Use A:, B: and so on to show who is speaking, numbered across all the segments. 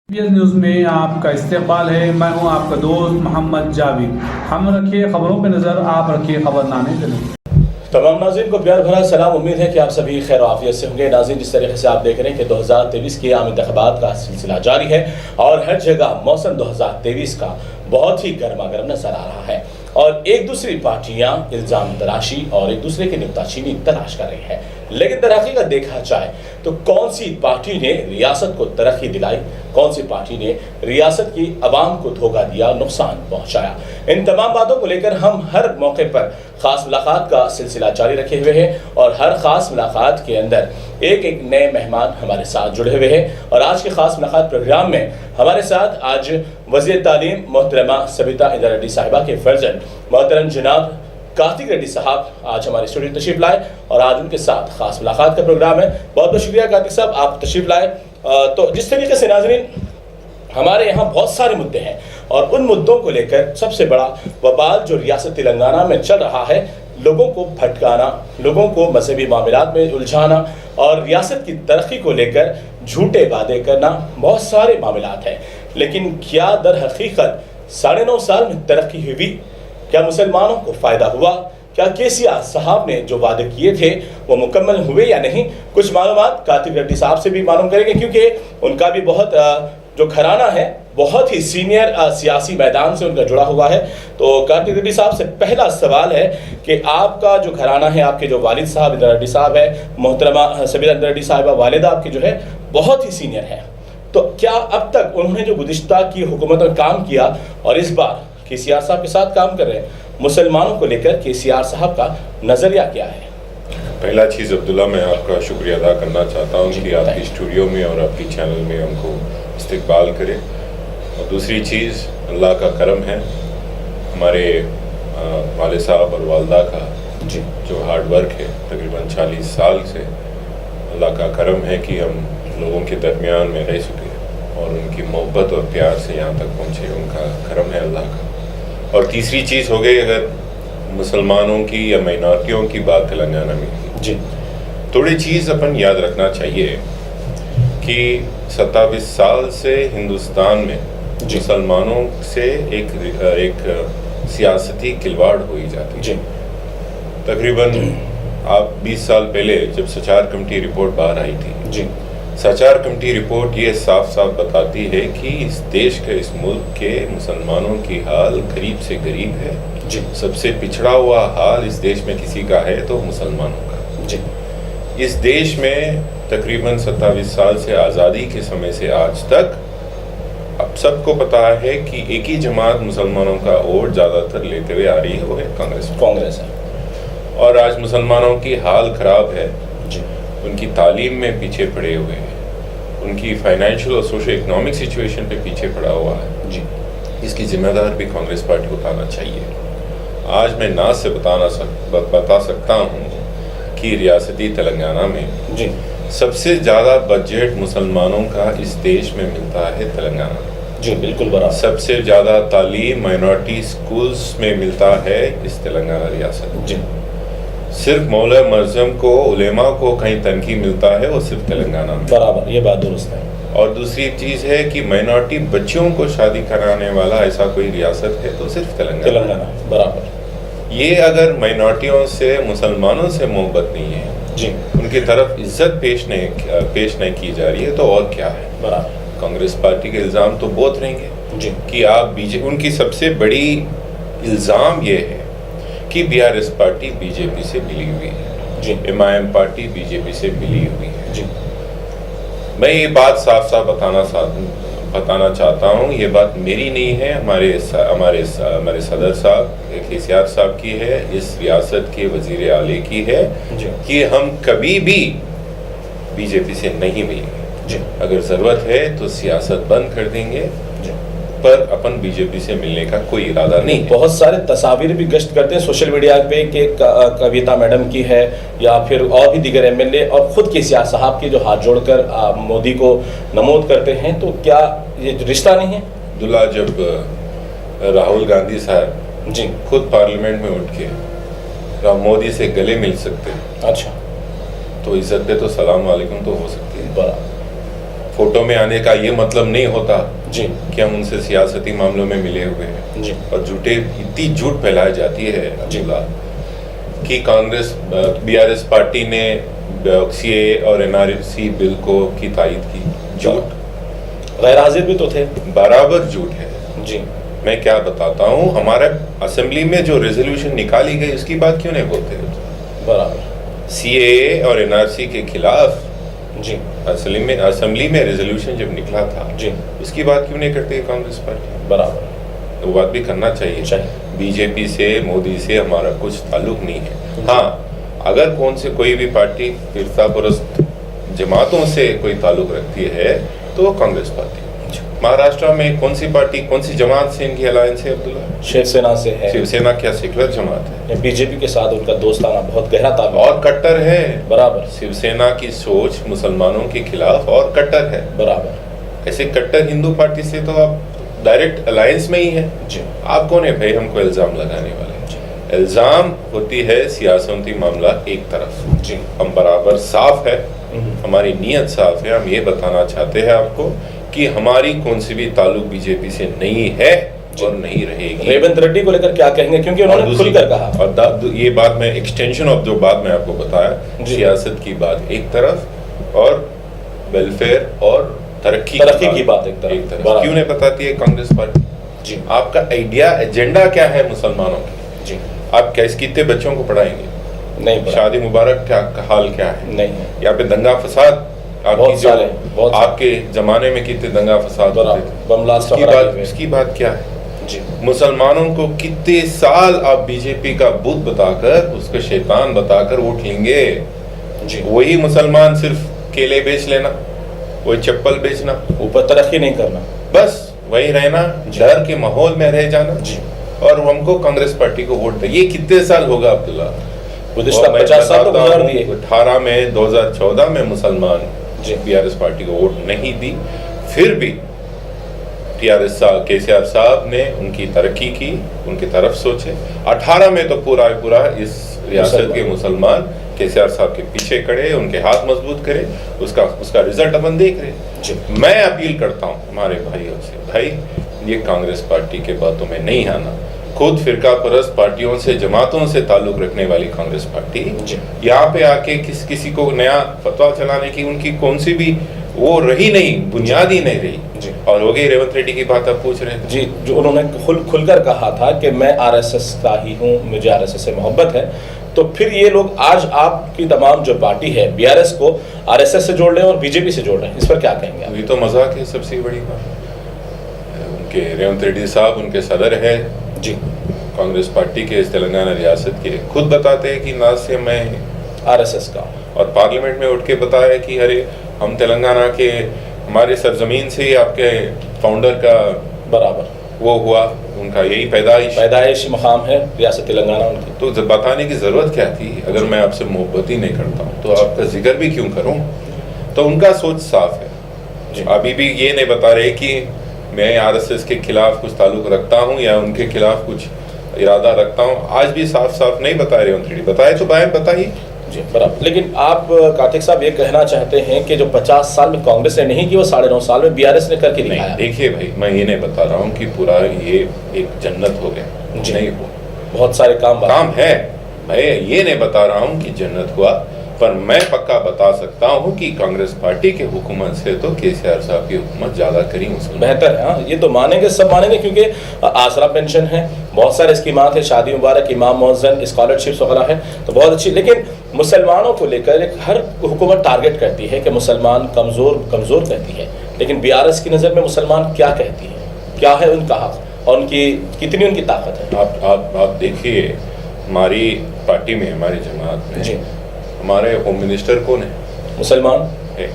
A: PS news में आपका इस्तेक़बाल है। मैं हूं आपका दोस्त मोहम्मद जावेद। हम रखिए खबरों पे नज़र, आप रखिए खबरनामे पे नज़र।
B: तमाम नाज़रीन को प्यार भरा सलाम। उम्मीद है कि आप सभी खैर आफियत से होंगे। नाज़रीन, जिस तरीके से आप देख रहे हैं कि 2023 के आम इंतख़ाबात का सिलसिला जारी है और हर जगह मौसम 2023 का बहुत ही गर्मा गर्म नजर आ रहा है और एक दूसरी पार्टियां इल्ज़ाम तलाशी और एक दूसरे की नुक्ताचीनी तलाश कर रही है। लेकिन दरहकीकत देखा जाए तो कौन सी पार्टी ने रियासत को तरक्की दिलाई, कौन सी पार्टी ने रियासत की आवाम को धोखा दिया, नुकसान पहुंचाया, इन तमाम बातों को लेकर हम हर मौके पर खास मुलाकात का सिलसिला जारी रखे हुए हैं और हर खास मुलाकात के अंदर एक एक नए मेहमान हमारे साथ जुड़े हुए हैं। और आज के खास मुलाकात प्रोग्राम में हमारे साथ आज वज़ीर तालीम मोहतरमा सबिता इंदिरा रेड्डी साहिबा के फर्जंद मोहतरम जनाब कार्तिक रेड्डी साहब आज हमारे स्टूडियो तशरीफ लाए और आज उनके साथ खास मुलाकात का प्रोग्राम है। बहुत बहुत शुक्रिया कार्तिक साहब, आप तशरीफ लाए। तो जिस तरीके से नाज़रीन हमारे यहाँ बहुत सारे मुद्दे हैं और उन मुद्दों को लेकर सबसे बड़ा वबाल जो रियासत तेलंगाना में चल रहा है, लोगों को भटकाना, लोगों को मजहबी मामलात में उलझाना और रियासत की तरक्की को लेकर झूठे वादे करना, बहुत सारे मामलात हैं। लेकिन क्या दर हकीकत 9.5 साल में तरक्की हुई? क्या मुसलमानों को फ़ायदा हुआ? क्या केसीआर साहब ने जो वादे किए थे वो मुकम्मल हुए या नहीं? कुछ मालूमात कार्तिक रेड्डी साहब से भी मालूम करेंगे क्योंकि उनका भी बहुत जो घराना है बहुत ही सीनियर सियासी मैदान से उनका जुड़ा हुआ है। तो कार्तिक रेड्डी साहब से पहला सवाल है कि आपका जो घराना है, आपके जो वालिद साहब इंदिरा रेड्डी साहब है, मोहतरमा सबिता इंदिरा रेड्डी साहिबा वालिदा आपकी जो है बहुत ही सीनियर है, तो क्या अब तक उन्होंने जो गुज़िश्ता की हुकूमत में काम किया और इस बार केसीआर साहब के साथ काम कर रहे हैं, मुसलमानों को लेकर केसीआर साहब का नज़रिया क्या है?
C: पहला चीज़ अब्दुल्ला, मैं आपका शुक्रिया अदा करना चाहता हूँ कि आपकी स्टूडियो में और आपकी चैनल में हमको इस्तकबाल करें। और दूसरी चीज़, अल्लाह का करम है, हमारे वाले साहब और वालदा का
B: जी
C: जो हार्ड वर्क है, तकरीबन 40 साल से अल्लाह का करम है कि हम लोगों के दरमियान में रह सके और उनकी मोहब्बत और प्यार से यहाँ तक पहुँचे, उनका करम है अल्लाह का। और तीसरी चीज़ हो गई, अगर मुसलमानों की या माइनॉरिटियों की बात तेलंगाना में
B: जी,
C: थोड़ी चीज़ अपन याद रखना चाहिए कि 27 साल से हिंदुस्तान में मुसलमानों से एक सियासती खिलवाड़ हुई जाती
B: जी।
C: है। तकरीबन आप 20 साल पहले जब सचार कमेटी रिपोर्ट बाहर आई थी
B: जी,
C: सचार कमेटी रिपोर्ट ये साफ साफ बताती है कि इस देश के, इस मुल्क के मुसलमानों की हाल गरीब से गरीब है
B: जी,
C: सबसे पिछड़ा हुआ हाल इस देश में किसी का है तो मुसलमानों का
B: जी।
C: इस देश में तकरीबन 27 साल से आज़ादी के समय से आज तक अब सबको पता है कि एक ही जमात मुसलमानों का वोट ज़्यादातर लेते हुए आ रही है, वो है कांग्रेस
B: है।
C: और आज मुसलमानों की हाल ख़राब है
B: जी,
C: उनकी तालीम में पीछे पड़े हुए हैं, उनकी फाइनेंशियल और सोशो इकोनॉमिक सिचुएशन पे पीछे पड़ा हुआ है
B: जी।
C: इसकी जिम्मेदार भी कांग्रेस पार्टी को उठाना चाहिए। आज मैं नाज से बता सकता हूँ कि रियासती तेलंगाना में
B: जी
C: सबसे ज़्यादा बजट मुसलमानों का इस देश में मिलता है तेलंगाना।
B: जी, बिल्कुल बराबर।
C: सबसे ज़्यादा तालीम माइनॉरिटी स्कूल्स में मिलता है इस तेलंगाना रियासत में।
B: जी,
C: सिर्फ मौला मरज़म को, उलेमा को कहीं तनकी मिलता है, वो सिर्फ तेलंगाना में।
B: बराबर, ये बात दुरुस्त है।
C: और दूसरी चीज़ है कि माइनॉरिटी बच्चियों को शादी कराने वाला ऐसा कोई रियासत है तो सिर्फ तेलंगाना।
B: बराबर।
C: ये अगर माइनॉरिटियों से, मुसलमानों से मोहब्बत नहीं है
B: जी,
C: उनकी तरफ इज्जत पेश नहीं की जा रही है तो और क्या है?
B: बराबर।
C: कांग्रेस पार्टी के इल्ज़ाम तो बहुत रहेंगे
B: जी,
C: कि आप उनकी सबसे बड़ी इल्ज़ाम ये है कि बीआरएस पार्टी बीजेपी से मिली हुई है,
B: जी,
C: एमआईएम पार्टी बीजेपी से मिली हुई है।
B: जी,
C: मैं ये बात साफ साफ बताना चाहता हूँ, ये बात मेरी नहीं है, हमारे सदर साहब केसीआर साहब की है, इस रियासत के वजीर आले की है
B: जी,
C: कि हम कभी भी बीजेपी से नहीं मिलेंगे।
B: जी,
C: अगर ज़रूरत है तो सियासत बंद कर देंगे,
B: जी।
C: पर अपन बीजेपी से मिलने का कोई इरादा नहीं है।
B: बहुत सारे तस्वीर भी गश्त करते हैं सोशल मीडिया पे कि कविता मैडम की है या फिर और भी दीगर एमएलए और खुद केसीआर साहब के जो हाथ जोड़कर मोदी को नमोद करते हैं, तो क्या ये रिश्ता नहीं है?
C: अब्दुल्ला, जब राहुल गांधी साहब
B: जी,
C: खुद पार्लियामेंट में उठ के मोदी से गले मिल सकते हैं,
B: अच्छा,
C: तो इज्जत पे तो सलाम वालेकुम तो हो सकती है।
B: बराबर।
C: फोटो में आने का ये मतलब नहीं होता
B: जी
C: कि हम उनसे सियासती मामलों में मिले हुए हैं।
B: जी
C: और इतनी झूठ फैलाई जाती है
B: जी
C: कि कांग्रेस बीआरएस पार्टी ने सीए और एनआरसी बिल को की तायद की। झूठ,
B: गैर हाजिर भी तो थे।
C: बराबर झूठ है।
B: जी
C: मैं क्या बताता हूँ, हमारे असेंबली में जो रेजोल्यूशन निकाली गई उसकी बात क्यों नहीं बोलते?
B: बराबर।
C: सीए और एनआरसी के खिलाफ
B: जी
C: असेंबली में रेजोल्यूशन जब निकला था
B: जी
C: उसकी बात क्यों नहीं करती कांग्रेस पार्टी?
B: बराबर।
C: तो वो बात भी करना चाहिए। बीजेपी से, मोदी से हमारा कुछ ताल्लुक नहीं है। हाँ, अगर कोई भी पार्टी फिरकापरस्त जमातों से कोई ताल्लुक रखती है तो वो कांग्रेस पार्टी। महाराष्ट्र में कौन सी पार्टी, कौन सी जमात से इनकी अलायंस है अब्दुल्ला?
B: शिवसेना से है।
C: शिवसेना क्या सेकुलर जमात है?
B: बीजेपी के साथ उनका दोस्ताना बहुत गहरा ताल्लुक
C: और कट्टर है।
B: बराबर।
C: शिवसेना की सोच मुसलमानों के खिलाफ और कट्टर है।
B: बराबर।
C: ऐसे कट्टर हिंदू पार्टी से तो आप डायरेक्ट अलायंस में ही है।
B: जी
C: आप कौन है भाई हमको इल्जाम लगाने वाले? इल्जाम होती है सियासती मामला एक तरफ।
B: जी
C: हम बराबर साफ है, हमारी नीयत साफ है। हम ये बताना चाहते हैं आपको कि हमारी कौन सी भी ताल्लुक बीजेपी से नहीं है और नहीं रहेगी।
B: रेवंत रेड्डी को लेकर क्या कहेंगे, क्योंकि उन्होंने खुलकर कहा।
C: और ये बात में एक्सटेंशन ऑफ जो बात मैं आपको बताया, सियासत की बात एक तरफ और वेलफेयर और तरक्की
B: की बात एक तरफ।
C: क्यों नहीं बताती है कांग्रेस पार्टी?
B: जी
C: आपका आइडिया, एजेंडा क्या है मुसलमानों की?
B: जी
C: आप कितने बच्चों को पढ़ाएंगे?
B: नहीं।
C: शादी मुबारक क्या हाल क्या है?
B: नहीं है।
C: यहाँ पे दंगा फसाद
B: बहुत
C: आपके जमाने में कितने दंगा फसाद होते थे? उसकी बात क्या है?
B: जी
C: मुसलमानों को कितने साल आप बीजेपी का बुत बताकर, उसको शैतान बताकर वोट लेंगे?
B: जी
C: वही मुसलमान सिर्फ केले बेच लेना, वही चप्पल बेचना,
B: ऊपर तरक्की नहीं करना,
C: बस वही रहना, डर के माहौल में रह जाना।
B: जी
C: और हमको कांग्रेस पार्टी को वोट दे। ये कितने साल होगा अब्दुल्ला?
B: 50 साल तो गुजार दिए।
C: 18 में 2014 में मुसलमान बीआरएस पार्टी को वोट नहीं दी, फिर भी टीआरएस केसीआर साहब ने उनकी तरक्की की, उनकी तरफ सोचे। 18 में तो पूरा इस रियासत के मुसलमान केसीआर साहब के पीछे खड़े, उनके हाथ मजबूत करे, उसका रिजल्ट अपन देख रहे। मैं अपील करता हूँ हमारे भाइयों से, भाई ये कांग्रेस पार्टी के बातों में नहीं आना। खुद फिरका परस्त पार्टियों से, जमातों से ताल्लुक रखने वाली कांग्रेस पार्टी यहाँ पे आके किसी को नया फतवा चलाने की उनकी कौन सी भी वो रही नहीं, बुनियाद ही नहीं रही। और हो गई रेवंत रेड्डी की बात आप पूछ रहे हैं
B: जी, जो उन्होंने खुलकर कहा था कि मैं आरएसएस का ही हूँ, मुझे आरएसएस से मोहब्बत है। तो फिर ये लोग आज आपकी तमाम जो पार्टी है बीआरएस को आरएसएस से जोड़ रहे हैं और बीजेपी से जोड़ रहे हैं, इस पर क्या कहेंगे आप?
C: ये तो मजाक है सबसे बड़ी बात। उनके रेवंत रेड्डी साहब उनके सदर है
B: जी,
C: कांग्रेस पार्टी के इस तेलंगाना रियासत के, खुद बताते हैं कि ना से मैं
B: आरएसएस का, और
C: पार्लियामेंट में उठ के बताया कि अरे हम तेलंगाना के, हमारे सरजमीन से ही आपके फाउंडर का
B: बराबर
C: वो हुआ, उनका यही
B: पैदाइशी मकाम है रियासत तेलंगाना उनकी।
C: तो बताने की जरूरत क्या थी? अगर मैं आपसे मोहब्बत ही नहीं करता हूँ तो आपका जिक्र भी क्यों करूँ? तो उनका सोच साफ है। अभी भी ये नहीं बता रहे कि मैं आरएसएस के खिलाफ कुछ ताल्लुक रखता हूँ या उनके खिलाफ कुछ इरादा रखता हूँ। आज भी साफ साफ नहीं बता रहे उनकी, बताए तो बाय बताइए
B: जी, बराबर। लेकिन आप कार्तिक साहब ये कहना चाहते हैं कि जो 50 साल में कांग्रेस ने नहीं की वो 9.5 साल में बीआरएस ने करके दिखाया।
C: देखिए भाई, मैं ये नहीं बता रहा हूँ कि पूरा ये एक जन्नत हो गया, नहीं हुआ।
B: बहुत सारे काम
C: है। मैं ये नहीं बता रहा हूँ कि जन्नत हुआ, पर मैं पक्का बता सकता हूँ कि कांग्रेस पार्टी के हुकूमत से तो केसीआर साहब की हुकूमत ज्यादा करी,
B: बेहतर है। हाँ, ये तो मानेंगे, सब मानेंगे, क्योंकि आसरा पेंशन है, बहुत सारे स्कीमात है, शादी मुबारक, इमाम मौज़न, स्कॉलरशिप्स वगैरह है, तो बहुत अच्छी। लेकिन मुसलमानों को लेकर हर हुकूमत टारगेट करती है कि मुसलमान कमज़ोर कहती है, लेकिन बीआरएस की नज़र में मुसलमान क्या कहती है, क्या है उनका हक और उनकी कितनी उनकी ताकत है?
C: आप देखिए, हमारी पार्टी में, हमारी जमात में जी, हमारे होम मिनिस्टर कौन है?
B: मुसलमान
C: है।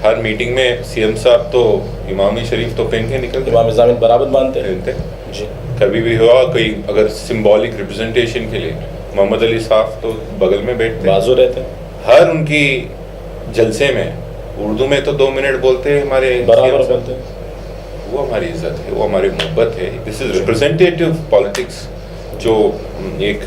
C: हर मीटिंग में सीएम साहब तो इमामी शरीफ तो पहन के निकलते,
B: इमाम ज़मीन बराबर मानते हैं
C: जी। कभी भी हुआ कोई अगर सिंबॉलिक रिप्रेजेंटेशन के लिए मोहम्मद अली साहब तो बगल में बैठते,
B: बाजू रहते।
C: हर उनकी जलसे में उर्दू में तो 2 मिनट बोलते हैं, हमारे
B: बराबर बोलते हैं।
C: वो हमारी इज्जत है, वो हमारी मोहब्बत है। दिस इज रिप्रेजेंटेटिव पॉलिटिक्स जो एक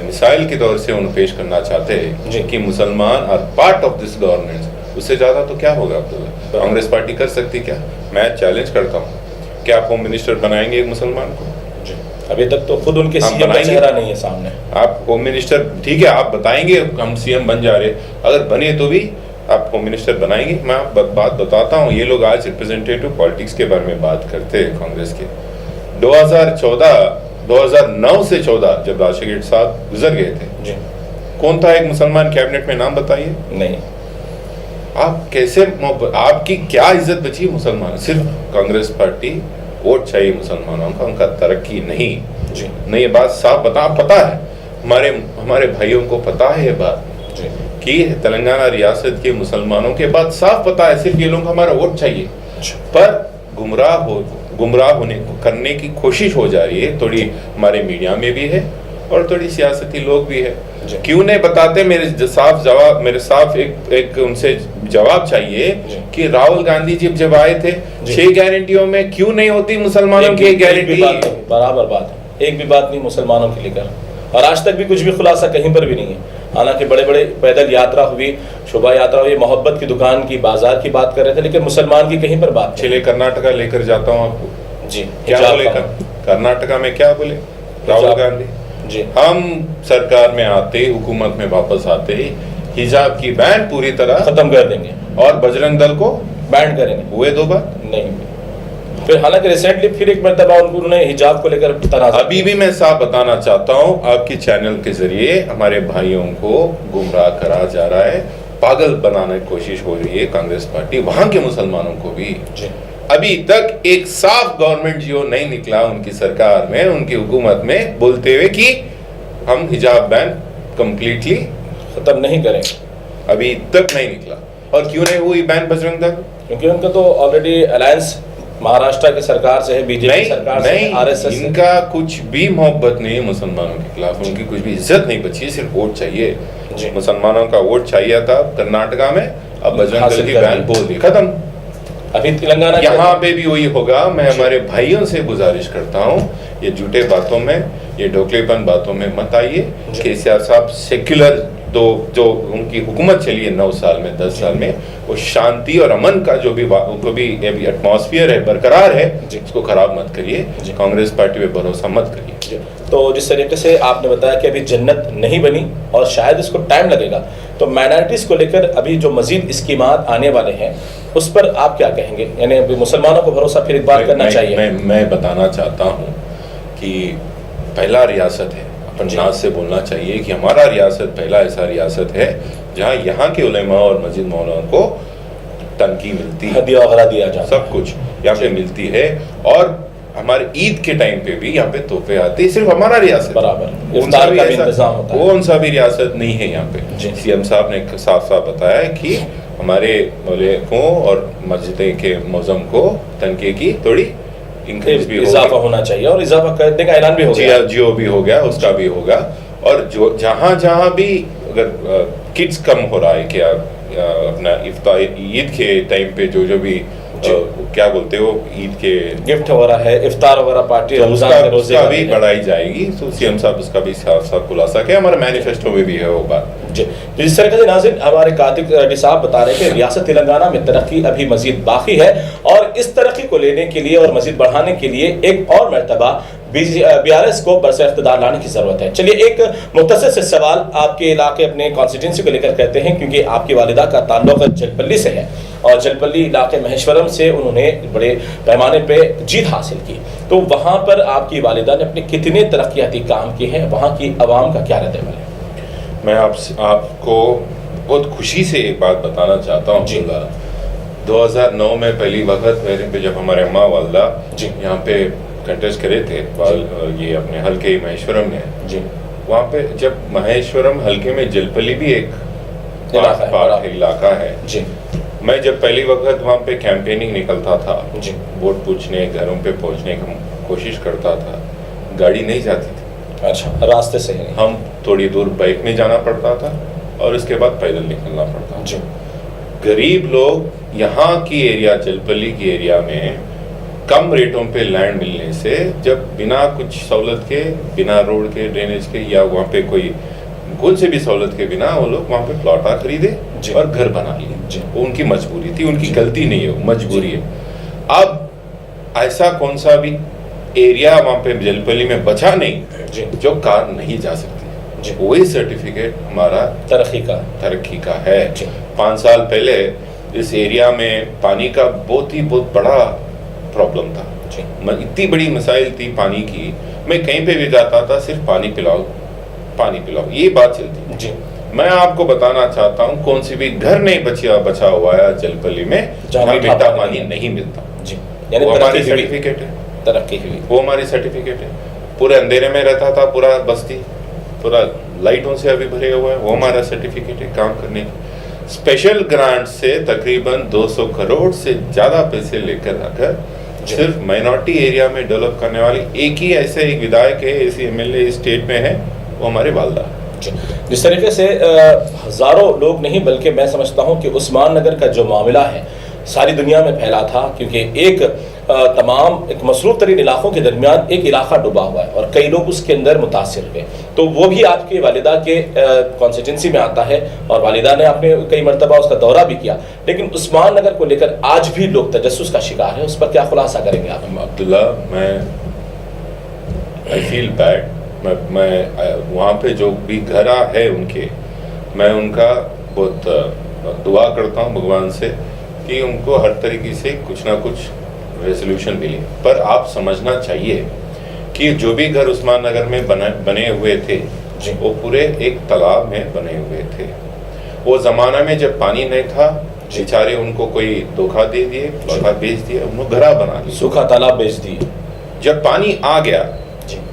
C: मिसाइल के दौर से उन्हें पेश करना चाहते हैं कि मुसलमान are part of this government. उससे ज़्यादा तो क्या होगा अब्दुल्ला? कांग्रेस पार्टी कर सकती क्या? मैं चैलेंज करता हूँ, क्या आप होम मिनिस्टर बनाएंगे एक मुसलमान को?
B: अभी तक तो खुद उनके सीएम का चेहरा नहीं है सामने।
C: आप होम मिनिस्टर, ठीक है आप बताएंगे हम सीएम बन जा रहे, अगर बने तो भी आप होम मिनिस्टर बनाएंगे? मैं बात बताता हूँ, ये लोग आज रिप्रेजेंटेटिव पॉलिटिक्स के बारे में बात करते हैं कांग्रेस के। 2009 से 14 जब राशिद साहब गुजर गए थे
B: जी,
C: कौन था एक मुसलमान कैबिनेट में? नाम बताइए।
B: नहीं।
C: आप कैसे, आपकी क्या इज्जत बची मुसलमान? सिर्फ कांग्रेस पार्टी वोट चाहिए मुसलमानों का, उनका तरक्की नहीं
B: जी।
C: नहीं, ये बात साफ पता है, हमारे भाइयों को पता है ये बात
B: जी
C: कि तेलंगाना रियासत के मुसलमानों के बात साफ पता है, सिर्फ ये लोग हमारा वोट चाहिए। पर गुमराह करने की कोशिश हो जा रही है, थोड़ी हमारे मीडिया में भी है और थोड़ी सियासती लोग भी है। क्यों नहीं बताते? मेरे साफ एक उनसे जवाब चाहिए कि राहुल गांधी जी जब आए थे 6 गारंटियों में क्यों नहीं होती मुसलमानों की गारंटी?
B: बराबर बात है, एक भी बात नहीं मुसलमानों के लेकर, और आज तक भी कुछ भी खुलासा कहीं पर भी नहीं है। हालांकि बड़े बड़े पैदल यात्रा हुई, शोभा यात्रा हुई, मोहब्बत की दुकान की, बाजार की बात कर रहे थे, लेकिन मुसलमान की कहीं पर बात।
C: चलिए कर्नाटका लेकर जाता हूँ आपको
B: जी।
C: क्या बोले कर्नाटका में? क्या बोले राहुल गांधी
B: जी?
C: हम सरकार में आते, हुकूमत में वापस आते, हिजाब की बैन पूरी तरह
B: खत्म कर देंगे
C: और बजरंग दल को
B: बैन करेंगे।
C: हुए 2 बार
B: नहीं। फिर हालांकि रिसेंटली फिर एक मरतबा उन्होंने हिजाब को लेकर तनाज़ा।
C: अभी भी मैं साफ बताना चाहता हूं आपके चैनल के जरिए, हमारे भाइयों को गुमराह करा जा रहा है, पागल बनाने की कोशिश हो रही है कांग्रेस पार्टी, वहां के मुसलमानों को भी। अभी तक एक साफ गवर्नमेंट जियो नहीं निकला उनकी सरकार में, उनकी हुकूमत में, बोलते हुए कि हम हिजाब बैन कंप्लीटली
B: खत्म नहीं करेंगे।
C: अभी तक नहीं निकला। और क्यों नहीं हुई बैन बजरंग दल?
B: क्योंकि उनका तो ऑलरेडी अलायंस महाराष्ट्र की सरकार से है, बीजेपी सरकार से, आरएसएस से।
C: इनका कुछ भी मोहब्बत नहीं है मुसलमानों के खिलाफ, उनकी कुछ भी इज्जत नहीं बची, सिर्फ वोट चाहिए। मुसलमानों का वोट चाहिए था कर्नाटका में, अब बजरंग दल की बैन बोल दी, खत्म।
B: अभी तेलंगाना
C: यहाँ पे भी वही होगा। मैं हमारे भाइयों से गुजारिश करता हूँ, ये झूठे बातों में, ये ढोकलेपन बातों में मत आइए। केसीआर साहब सेक्युलर जो उनकी हुकूमत चली है 9 साल में, 10 साल में, वो शांति और अमन का जो भी एटमॉस्फेयर है, बरकरार है, उसको खराब मत करिए। कांग्रेस पार्टी पे भरोसा मत करिए।
B: तो जिस तरीके से आपने बताया कि अभी जन्नत नहीं बनी और शायद इसको टाइम लगेगा, तो माइनॉरिटीज को लेकर अभी जो मजीद स्कीमात आने वाले हैं उस पर आप क्या कहेंगे? यानी अभी मुसलमानों को भरोसा फिर एक बार करना चाहिए।
C: मैं बताना चाहता हूँ कि पहला रियासत है, अपन नाज से बोलना चाहिए कि हमारा रियासत पहला ऐसा रियासत है जहाँ यहाँ के उलेमा और मस्जिद मौलाना को तनकी मिलती है,
B: हदिया वगैरह दिया जाता है,
C: सब कुछ यहाँ पे मिलती है। और हमारे ईद के टाइम पे भी यहाँ पे तोहफे आते हैं, सिर्फ हमारा रियासत
B: बराबर
C: कौन सा भी रियासत नहीं है यहाँ पे। सीएम साहब ने साफ साफ बताया है कि हमारे मौलवियों और मस्जिद के मौजम को तनके की थोड़ी इंक्रीज भी
B: इजाफा होना चाहिए, और इजाफा करने का ऐलान भी हो गया,
C: जियो भी हो गया, उसका भी होगा। और जो जहाँ भी अगर किड्स कम हो रहा है क्या, अपना इफ्तार ईद के टाइम पे जो भी क्या बोलते हो, ईद के
B: गिफ्ट वगैरह है, इफ्तार वगैरह पार्टी,
C: उसका भी बढ़ाई जाएगी। तो सीएम साहब उसका भी साफ खुलासा किया, हमारे मैनिफेस्टो में भी है वो बात।
B: जिस तरह से नाज़रीन हमारे कार्तिक रेड्डी साहब बता रहे थे, रियासत तेलंगाना में तरक्की अभी मजीद बाकी है, और इस तरक्की को लेने के लिए और मजीद बढ़ाने के लिए एक और मरतबा बीआरएस को बरसे इख्तिदार लाने की जरूरत है। चलिए एक मुख्तसर से सवाल आपके इलाके, अपने कॉन्स्टिट्यूंसी को लेकर कहते हैं, क्योंकि आपकी वालिदा का ताल्लुक जलपल्ली से है और जलपल्ली इलाके महेश्वरम से उन्होंने बड़े पैमाने पे जीत हासिल की। तो वहाँ पर आपकी वालिदा ने अपने कितने तरक्याती काम किए हैं, वहाँ की आवाम का क्या रद्द है?
C: मैं आपको बहुत खुशी से एक बात बताना चाहता हूँ। 2009 में पहली वक्त मेरे पे जब हमारे अम्मा वालदा यहाँ पे कंटेस्ट करे थे, ये अपने हल्के महेश्वरम में, वहाँ पे जब महेश्वरम हल्के में जलपल्ली भी एक इलाका है, मैं जब पहली वक्त वहाँ पे कैंपेनिंग निकलता था, वोट पूछने, घरों पे पहुँचने की कोशिश करता था, गाड़ी नहीं जाती थी।
B: अच्छा, रास्ते से
C: हम थोड़ी दूर बाइक में जाना पड़ता था और उसके बाद पैदल निकलना पड़ता था। गरीब लोग यहाँ की एरिया, जलपल्ली की एरिया में कम रेटों पे लैंड मिलने से, जब बिना कुछ सहूलत के, बिना रोड के, ड्रेनेज के, या वहाँ पे कोई कुछ से भी सहूलत के बिना वो लोग वहाँ पे प्लॉटा खरीदे
B: जी।
C: और घर बना लिए। वो उनकी मजबूरी थी, उनकी गलती नहीं है, वो मजबूरी है। अब ऐसा कौन सा भी एरिया वहाँ पे जलपली में बचा नहीं जो कार नहीं जा सकती। वही सर्टिफिकेट हमारा तरक्की का है। 5 साल पहले इस एरिया में पानी का बहुत बड़ा प्रॉब्लम था। इतनी बड़ी मसाइल थी पानी की, मैं कहीं पे भी जाता था सिर्फ पानी पिलाओ ये बात चलती जी। मैं आपको बताना चाहता हूँ कौन सी भी घर नहीं बचा हुआ है जलपली में जहाँ मीठा पानी नहीं मिलता जी। यानी वो हमारी सर्टिफिकेट है, तरक्की हुई, वो हमारी सर्टिफिकेट है। पूरे अंधेरे में रहता था पूरा बस्ती, पूरा लाइटों से अभी भरे हुआ है, वो हमारा सर्टिफिकेट है काम करने की। स्पेशल ग्रांट से तकरीबन 200 करोड़ से ज्यादा पैसे लेकर आकर सिर्फ माइनॉरिटी एरिया में डेवलप करने वाली एक ही विधायक है, ऐसी एमएलए स्टेट में है, वो हमारे वालदा।
B: जिस तरीके से हजारों लोग नहीं बल्कि मैं समझता हूं कि उस्मान नगर का जो मामला है सारी दुनिया में फैला था, क्योंकि एक मसरूफ तरीन इलाकों के दरमियान एक इलाका डूबा हुआ है और कई लोग उसके अंदर मुतासिर हुए। तो वो भी आपके वालिदा के कॉन्स्टिट्यूंसी में आता है और वालिदा ने आपने कई मरतबा उसका दौरा भी किया, लेकिन उस्मान नगर को लेकर आज भी लोग तजस्सुस का शिकार है। उस पर क्या खुलासा करेंगे आप?
C: Abdullah, I feel bad. मैं वहाँ पे जो भी घर है उनके, मैं उनका बहुत दुआ करता हूँ भगवान से कि उनको हर तरीके से कुछ ना कुछ रेजोल्यूशन मिले। पर आप समझना चाहिए कि जो भी घर उस्मान नगर में बने हुए थे वो पूरे एक तालाब में बने हुए थे। वो ज़माना में जब पानी नहीं था, बेचारे उनको कोई धोखा दे दिए, धोखा बेच दिया, उन्होंने घरा बना दिया,
B: सूखा तालाब बेच दिए।
C: जब पानी आ गया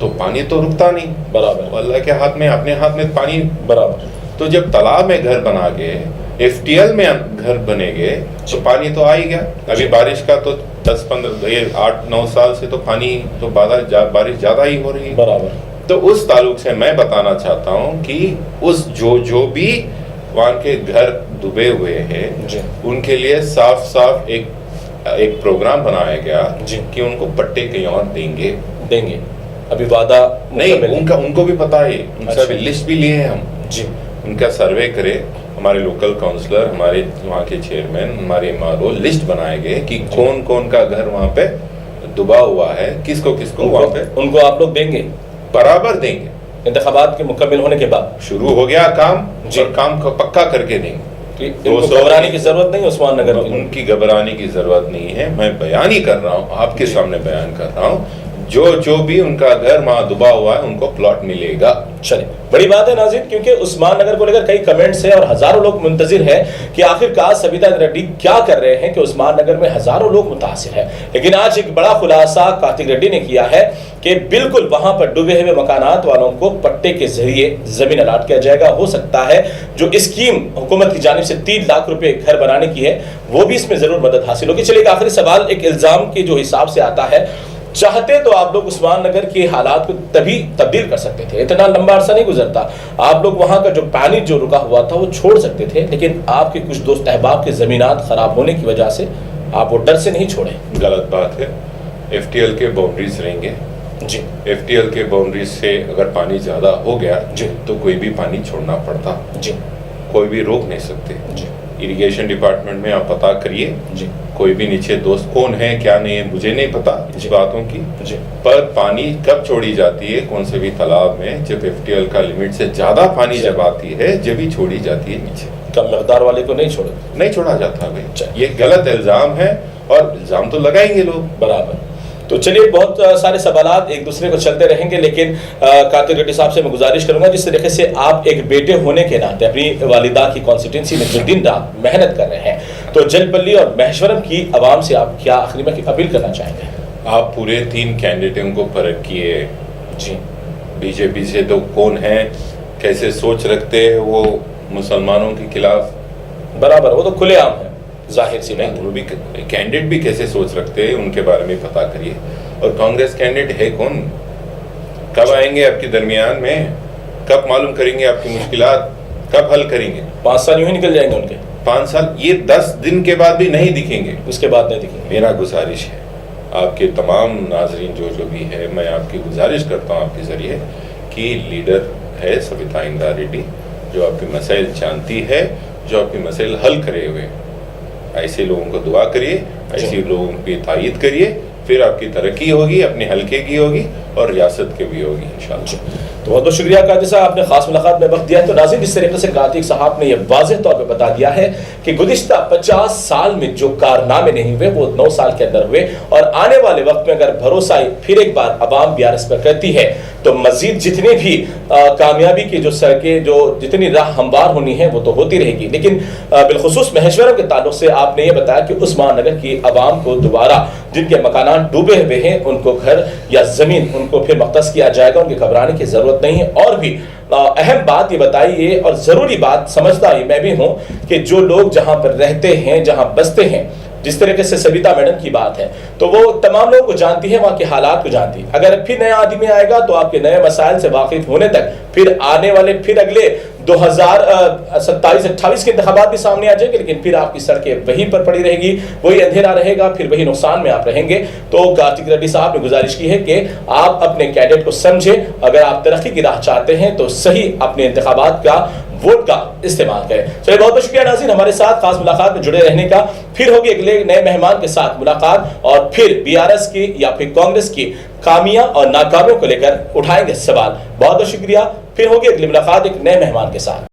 C: तो पानी तो रुकता नहीं,
B: बराबर
C: अल्लाह के हाथ में, अपने हाथ में पानी
B: बराबर।
C: तो जब तालाब में घर बना गए, FTL में घर बने गए, तो पानी तो आ ही गया। अभी बारिश का तो 8-9 साल से तो पानी तो बारिश ज्यादा ही हो रही है,
B: बराबर।
C: तो उस ताल्लुक से मैं बताना चाहता हूँ कि उस जो भी वहाँ के घर डूबे हुए हैं उनके लिए साफ एक प्रोग्राम बनाया गया कि उनको पट्टे कहीं और देंगे।
B: अभी वादा
C: नहीं, उनको भी पता है, उनसे भी लिस्ट भी लिए हैं हम जी। उनका सर्वे करे, हमारे लोकल काउंसलर, हमारे वहाँ के चेयरमैन, हमारे MRO लिस्ट बनाए गए कि कौन कौन का घर वहाँ पे डूबा हुआ है, किसको वहाँ पे
B: उनको आप लोग देंगे,
C: बराबर देंगे।
B: इंतखाबात के मुकम्मल होने के बाद
C: शुरू हो गया काम और काम को पक्का करके देंगे।
B: घबराने की जरूरत नहीं, उस्मान नगर
C: उनकी घबराने की जरूरत नहीं है। मैं बयान ही कर रहा हूँ, आपके सामने बयान कर रहा हूँ, जो भी उनका घर वहां डूबा हुआ है उनको प्लॉट मिलेगा।
B: चलिए, बड़ी बात है नाज़रीन, क्योंकि उस्मान नगर को लेकर कई कमेंट्स हैं और हजारों लोग मुंतजिर है कि आखिरकार सबिता रेड्डी क्या कर रहे हैं कि उस्मान नगर में हजारों लोग मुतासिर है। लेकिन आज एक बड़ा खुलासा कार्तिक रेड्डी ने किया है कि बिल्कुल वहां पर डूबे हुए मकानात वालों को पट्टे के जरिए जमीन अलाट किया जाएगा। हो सकता है जो स्कीम हुकूमत की जानिब से 3 लाख रुपए घर बनाने की है वो भी इसमें जरूर मदद हासिल होगी। चलिए, एक आखिरी सवाल, एक इल्जाम के जो हिसाब से आता है, चाहते तो आप लोग उस्मान नगर के हालात को तभी तब्दील कर सकते थे, इतना लंबा अरसा नहीं गुजरता, आप लोग वहां का जो पानी जो रुका हुआ था वो छोड़ सकते थे, लेकिन आपके कुछ दोस्त अहबाब के जमीनात खराब होने की वजह से आप वो डर से नहीं छोड़े।
C: गलत बात है। FTL के बाउंड्रीज रहेंगे जी। FTL के बाउंड्रीज से अगर पानी ज्यादा हो गया जी तो कोई भी पानी छोड़ना पड़ता जी, कोई भी रोक नहीं सकते जी। इरिगेशन डिपार्टमेंट में आप पता करिए जी, कोई भी नीचे दोस्त कौन है क्या नहीं है मुझे नहीं पता इस बातों की जी। पर पानी कब छोड़ी जाती है कौन से भी तालाब में, जब FTL का लिमिट से ज्यादा पानी जब आती है, जब ही छोड़ी जाती है नीचे,
B: कम मकदार वाले को नहीं
C: छोड़ा जाता भाई। ये गलत इल्जाम है और इल्जाम तो लगाएंगे लोग,
B: बराबर। तो चलिए, बहुत सारे सवालात एक दूसरे को चलते रहेंगे, लेकिन कार्तिक रेड्डी साहब से मैं गुजारिश करूंगा जिस तरीके से आप एक बेटे होने के नाते अपनी वालिदा की कॉन्स्टिट्यूंसी में जो दिन रात मेहनत कर रहे हैं, तो जलपल्ली और महेश्वरम की आवाम से आप क्या आखिरी में अपील करना चाहेंगे?
C: आप पूरे 3 कैंडिडेटों को परख किए जी। बीजेपी से तो कौन है, कैसे सोच रखते हैं वो मुसलमानों के खिलाफ,
B: बराबर, वो तो खुलेआम है, जाहिर सी नहीं।
C: वो भी कैंडिडेट भी कैसे सोच रखते हैं उनके बारे में पता करिए। और कांग्रेस कैंडिडेट है कौन, कब आएंगे आपके दरमियान में, कब मालूम करेंगे आपकी मुश्किलात, कब हल करेंगे?
B: 5 साल यूं ही निकल जाएंगे उनके,
C: 5 साल, ये 10 दिन के बाद भी नहीं दिखेंगे,
B: उसके बाद नहीं दिखेंगे।
C: मेरा गुजारिश है आपके तमाम नाजरीन जो भी है, मैं आपकी गुजारिश करता हूँ आपके जरिए कि लीडर है सविता इंदा रेड्डी, जो आपके मसाइल जानती है, जो आपके मसाइल हल करे हुए। ऐसे लोगों को दुआ करिए, ऐसे लोगों की तायीद करिए, फिर आपकी तरक्की होगी, अपने हल्के की होगी और रियासत के भी होगी इंशाअल्लाह।
B: तो बहुत बहुत शुक्रिया कादिर साहब, आपने खास मुलाकात में वक्त दिया है। तो नाज़रीन, जिस तरीके से कातिक साहब ने यह वाज़ेह तौर पे बता दिया है कि गुज़िश्ता 50 साल में जो कारनामे नहीं हुए वो 9 साल के अंदर हुए, और आने वाले वक्त में अगर भरोसा फिर एक बार अवाम BRS पर करती है तो मजीद जितनी भी कामयाबी की जो सड़कें, जो जितनी राह हमवार होनी है वो तो होती रहेगी। लेकिन बिलखुसूस महेश्वरम के ताल्लुक से आपने ये बताया कि उस्मान नगर की आवाम को दोबारा, जिनके मकानात डूबे हुए हैं, उनको घर या ज़मीन उनको फिर मख्तस किया जाएगा, उनकी घबराने की ज़रूरत नहीं है। और भी अहम बात ये बताइए और ज़रूरी बात समझता ही मैं भी हूँ कि जो लोग जहाँ पर रहते हैं, जहाँ बसते हैं, जिस तरीके से सविता मैडम की बात है, तो वो तमाम लोगों को जानती है, वहाँ के हालात को जानती है। अगर फिर नया आदमी आएगा तो आपके नए मसाइल से वाकिफ होने तक फिर आने वाले फिर अगले 2027-28 के इंतखाबात भी सामने आ जाएंगे, लेकिन फिर आपकी सड़कें वहीं पर पड़ी रहेगी, वही अंधेरा रहेगा, फिर वही नुकसान में आप रहेंगे। तो कार्तिक रेड्डी साहब ने गुजारिश की है कि आप अपने कैडेट को समझें, अगर आप तरक्की की राह चाहते हैं तो सही अपने इंतखाबात का वोट का इस्तेमाल करें। चलिए, बहुत बहुत शुक्रिया नाज़रीन, हमारे साथ खास मुलाकात में जुड़े रहने का। फिर होगी अगले नए मेहमान के साथ मुलाकात, और फिर BRS की या फिर कांग्रेस की खामियां और नाकामियों को लेकर उठाएंगे सवाल। बहुत बहुत शुक्रिया, फिर होगी अगली मुलाकात एक नए मेहमान के साथ।